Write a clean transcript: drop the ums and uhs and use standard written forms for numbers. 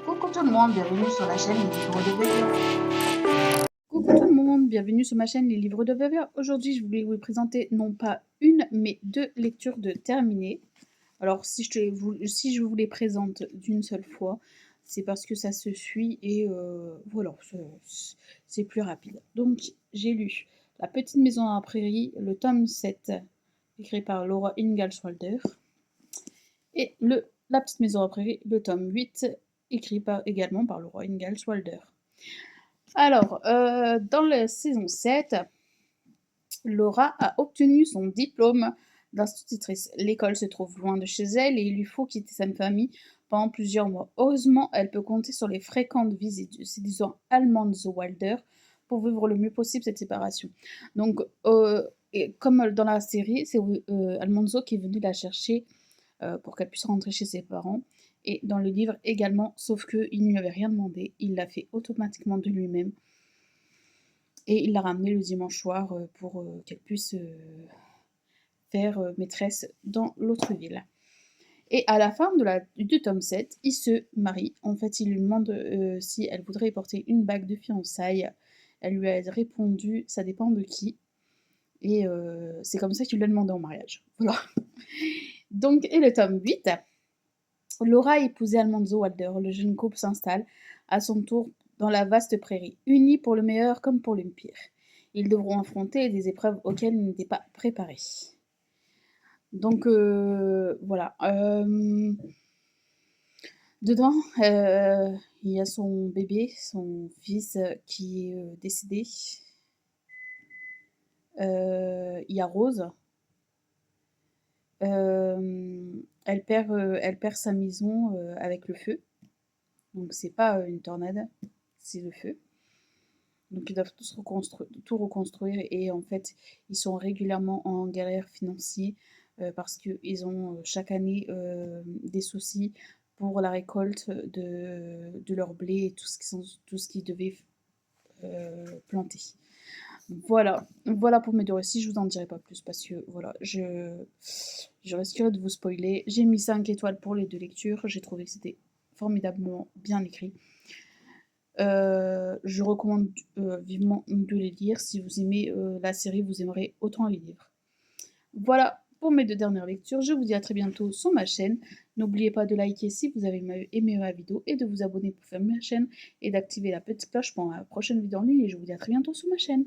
Coucou tout le monde, bienvenue sur la chaîne Les Livres de Veilleur. Coucou tout le monde, bienvenue sur ma chaîne Les Livres de Veuveur. Aujourd'hui, je voulais vous présenter non pas une, mais deux lectures de terminées. Alors, si je vous les présente d'une seule fois, c'est parce que ça se suit et voilà, c'est plus rapide. Donc, j'ai lu La Petite Maison à la Prairie, le tome 7, écrit par Laura Ingalls Wilder, et La Petite Maison à la Prairie, le tome 8, écrit également par Laura Ingalls Wilder. Alors, dans la saison 7, Laura a obtenu son diplôme d'institutrice. L'école se trouve loin de chez elle et il lui faut quitter sa famille pendant plusieurs mois. Heureusement, elle peut compter sur les fréquentes visites du séduisant Almanzo Wilder pour vivre le mieux possible cette séparation. Donc, comme dans la série, c'est Almanzo qui est venu la chercher pour qu'elle puisse rentrer chez ses parents. Et dans le livre également, sauf qu'il ne lui avait rien demandé, il l'a fait automatiquement de lui-même. Et il l'a ramenée le dimanche soir pour qu'elle puisse faire maîtresse dans l'autre ville. Et à la fin du tome 7, il se marie. En fait, il lui demande si elle voudrait porter une bague de fiançailles. Elle lui a répondu, ça dépend de qui. Et c'est comme ça qu'il lui a demandé en mariage. Voilà. Donc, et le tome 8, Laura a épousé Almanzo Wilder. Le jeune couple s'installe à son tour dans la vaste prairie, unis pour le meilleur comme pour le pire. Ils devront affronter des épreuves auxquelles ils n'étaient pas préparés. Donc voilà. Dedans, il y a son bébé, son fils qui est décédé. Il y a Rose. Elle perd sa maison avec le feu. Donc c'est pas une tornade, c'est le feu. Donc ils doivent tout reconstruire et en fait ils sont régulièrement en galère financière parce qu'ils ont chaque année des soucis pour la récolte de leur blé et tout ce qu'ils devaient planter. Voilà, voilà pour mes deux récits, je vous en dirai pas plus parce que voilà, je risquerais de vous spoiler. J'ai mis 5 étoiles pour les deux lectures, j'ai trouvé que c'était formidablement bien écrit. Je recommande vivement de les lire. Si vous aimez la série, vous aimerez autant les livres. Voilà pour mes deux dernières lectures. Je vous dis à très bientôt sur ma chaîne. N'oubliez pas de liker si vous avez aimé ma vidéo et de vous abonner pour faire ma chaîne et d'activer la petite cloche pour ma prochaine vidéo en ligne. Et je vous dis à très bientôt sur ma chaîne.